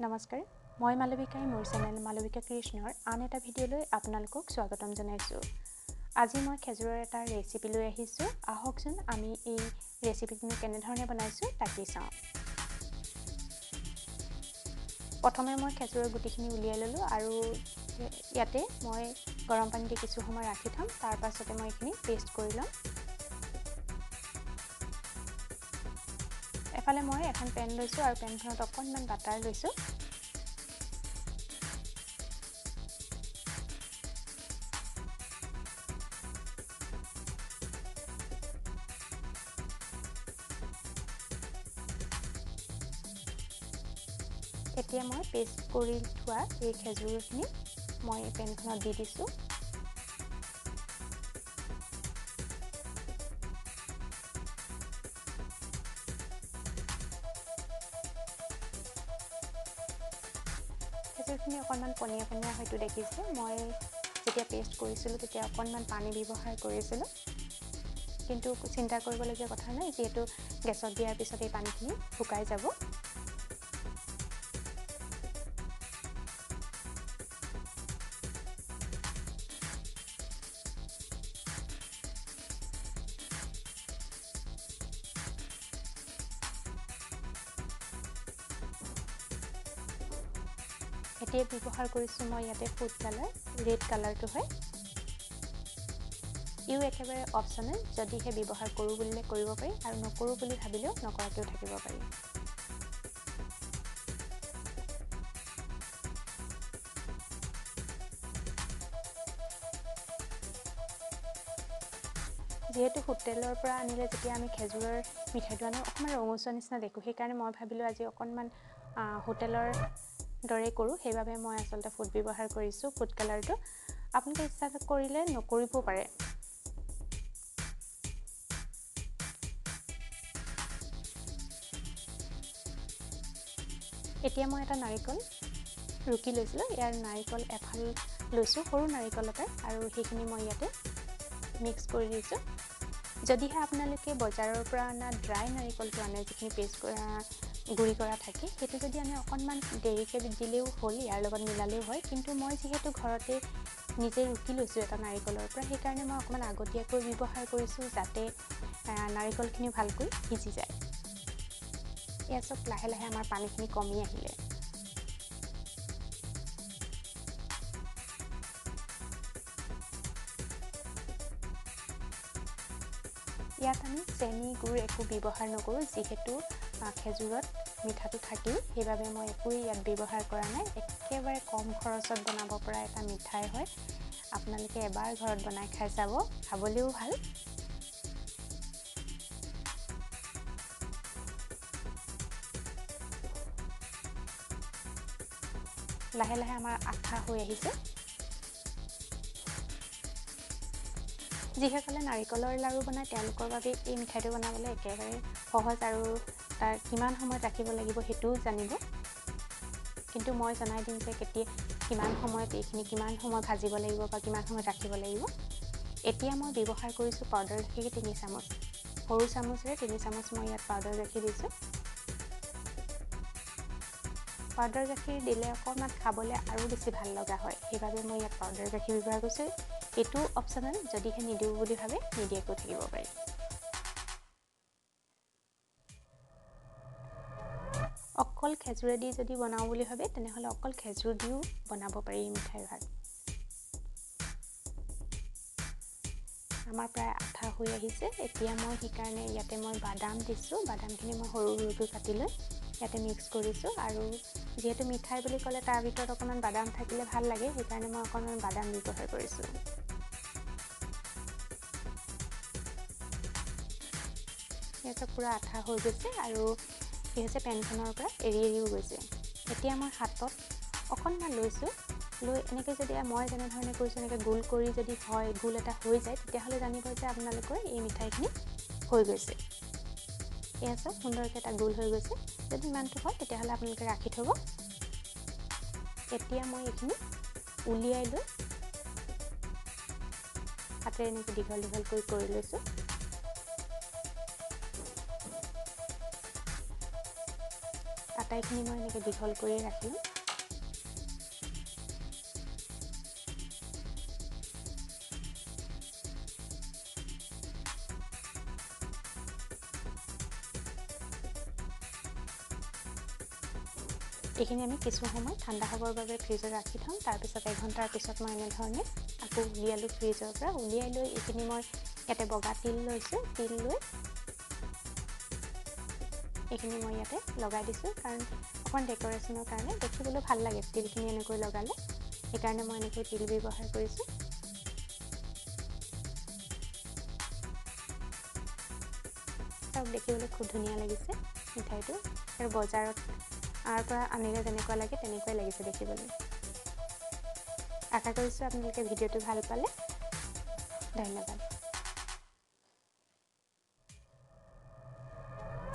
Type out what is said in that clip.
নমস্কাৰ মই মালবিকাই মোৰ চেনেল মালবিকা কৃষ্ণৰ আন এটা ভিডিঅ'লৈ আপোনালোকক স্বাগতম জনাইছোঁ। আজি মই খেজুৰৰ এটা ৰেচিপি লৈ আহিছোঁ। আহকচোন আমি এই ৰেচিপিটো কেনেধৰণে বনাইছোঁ তাকে চাওঁ। প্ৰথমে মই খেজুৰৰ গুটিখিনি উলিয়াই ল'লোঁ আৰু ইয়াতে মই গৰম পানী দি কিছু সময় ৰাখি থম। তাৰ পাছতে মই এইখিনি পেষ্ট কৰি ল'ম। এফালে মই এখন পেন লৈছোঁ আৰু পেনখনত অকণমান বাটাৰ লৈছোঁ। এতিয়া মই পেষ্ট কৰি থোৱা এই খেজুৰখিনি মই পেনখনত দি দিছোঁ। খেজুৰখিনি অকণমান পনীয়া পনীয়া হয়তো দেখিছে। মই যেতিয়া পেষ্ট কৰিছিলোঁ তেতিয়া অকণমান পানী ব্যৱহাৰ কৰিছিলোঁ, কিন্তু চিন্তা কৰিবলগীয়া কথা নাই, যিহেতু গেছত দিয়াৰ পিছত এই পানীখিনি শুকাই যাব। এতিয়া ব্যৱহাৰ কৰিছোঁ মই ইয়াতে ফুড কালাৰ, ৰেড কালাৰটো হয়। ইও একেবাৰে অপশ্যনেল, যদিহে ব্যৱহাৰ কৰোঁ বুলিলে কৰিব পাৰি আৰু নকৰোঁ বুলি ভাবিলেও নকৰাকৈও থাকিব পাৰি। যিহেতু হোটেলৰ পৰা আনিলে যেতিয়া আমি খেজুৰৰ মিঠাইটো আনো অকণমান ৰঙচুৱা নিচিনা দেখোঁ, সেইকাৰণে মই ভাবিলোঁ আজি অকণমান হোটেলৰ দৰে কৰোঁ। সেইবাবে মই আচলতে ফুড ব্যৱহাৰ কৰিছোঁ, ফুড কালাৰটো। আপোনালোকে ইচ্ছা কৰিলে নকৰিবও পাৰে। এতিয়া মই এটা নাৰিকল ৰুকি লৈছিলোঁ। ইয়াৰ নাৰিকল এফাল লৈছোঁ, সৰু নাৰিকল এটা, আৰু সেইখিনি মই ইয়াতে মিক্স কৰি দিছোঁ। যদিহে আপোনালোকে বজাৰৰ পৰা অনা ড্ৰাই নাৰিকলটো আনে, যিখিনি পেষ্ট কৰা গুড়ি কৰা থাকে, সেইটো যদি আনে অকণমান দেৰিকৈ দিলেও হ'ল, ইয়াৰ লগত মিলালেও হয়। কিন্তু মই যিহেতু ঘৰতে নিজে ৰুকি লৈছোঁ এটা নাৰিকলৰ পৰা, সেইকাৰণে মই অকণমান আগতীয়াকৈ ব্যৱহাৰ কৰিছোঁ, যাতে নাৰিকলখিনি ভালকৈ সিজি যায়। এয়া চব লাহে লাহে আমাৰ পানীখিনি কমি আহিলে। ইয়াত আমি চেনি গুড় একো ব্যৱহাৰ নকৰোঁ, যিহেতু খেজুৰত মিঠাটো থাকেই, সেইবাবে মই একোৱেই ইয়াত ব্যৱহাৰ কৰা নাই। একেবাৰে কম খৰচত বনাব পৰা এটা মিঠাই হয়। আপোনালোকে এবাৰ ঘৰত বনাই খাই চাব, খাবলৈও ভাল। লাহে লাহে আমাৰ আঠা হৈ আহিছে। যিসকলে নাৰিকলৰ লাড়ু বনায় তেওঁলোকৰ বাবে এই মিঠাইটো বনাবলৈ একেবাৰে সহজ, আৰু তাৰ কিমান সময়ত ৰাখিব লাগিব সেইটোও জানিব। কিন্তু মই জনাই দিম যে কিমান সময়ত এইখিনি কিমান সময় ভাজিব লাগিব বা কিমান সময়ত ৰাখিব লাগিব। এতিয়া মই ব্যৱহাৰ কৰিছোঁ পাউডাৰ গাখীৰ 3 চামুচ। সৰু চামুচেৰে 3 চামুচ মই ইয়াত পাউডাৰ গাখীৰ দিছোঁ। পাউডাৰ গাখীৰ দিলে অকণমান খাবলৈ আৰু বেছি ভাল লগা হয়, সেইবাবে মই ইয়াত পাউডাৰ গাখীৰ ব্যৱহাৰ কৰিছোঁ। এইটো অপশ্যনেল, যদিহে নিদিওঁ বুলি ভাবে নিদিয়াকৈ থাকিব পাৰি। অকল খেজুৰেদি যদি বনাওঁ বুলি ভাবে তেনেহ'লে অকল খেজুৰ দিও বনাব পাৰি এই মিঠাই ভাগ। আমাৰ প্ৰায় আঠা হৈ আহিছে। এতিয়া মই সেইকাৰণে ইয়াতে মই বাদাম দিছোঁ। বাদামখিনি মই সৰু সৰুকৈ কাটি লৈ ইয়াতে মিক্স কৰিছোঁ, আৰু যিহেতু মিঠাই বুলি ক'লে তাৰ ভিতৰত অকণমান বাদাম থাকিলে ভাল লাগে, সেইকাৰণে মই অকণমান বাদাম ব্যৱহাৰ কৰিছোঁ। ইয়াতে পূৰা আঠা হৈ গৈছে, আৰু কি হৈছে পেনখনৰ পৰা এৰিও গৈছে। এতিয়া মই হাতত অকণমান লৈছোঁ, লৈ এনেকৈ যদি মই যেনেধৰণে কৰিছোঁ এনেকৈ গোল কৰি যদি হয়, গোল এটা হৈ যায়, তেতিয়াহ'লে জানিব যে আপোনালোকৰ এই মিঠাইখিনি হৈ গৈছে। এয়া চাওক সুন্দৰকৈ এটা গোল হৈ গৈছে। যদি ইমানটো হয় তেতিয়াহ'লে আপোনালোকে ৰাখি থ'ব। এতিয়া মই এইখিনি উলিয়াই লৈ হাতেৰে এনেকৈ দীঘল দীঘলকৈ কৰি লৈছোঁ। আটাইখিনি মই এনেকৈ দীঘল কৰি ৰাখিম। এইখিনি আমি কিছু সময় ঠাণ্ডা হ'বৰ বাবে ফ্ৰিজত ৰাখি থওঁ। তাৰপিছত 1 ঘণ্টাৰ পিছত মই এনেধৰণে আকৌ উলিয়ালোঁ ফ্ৰিজৰ পৰা। উলিয়াই লৈ এইখিনি মই ইয়াতে বগা তিল লৈছোঁ। তিল লৈ এইখিনি মই ইয়াতে লগাই দিছোঁ, কাৰণ অকণ ডেক'ৰেশ্যনৰ কাৰণে দেখিবলৈ ভাল লাগে তিলখিনি এনেকৈ লগালে। সেইকাৰণে মই এনেকৈ তিল ব্যৱহাৰ কৰিছোঁ। আৰু দেখিবলৈ খুব ধুনীয়া লাগিছে মিঠাইটো, আৰু বজাৰত পৰা আনিলে যেনেকুৱা লাগে তেনেকুৱাই লাগিছে দেখিবলৈ। আশা কৰিছোঁ আপোনালোকে ভিডিঅ'টো ভাল পালে। ধন্যবাদ।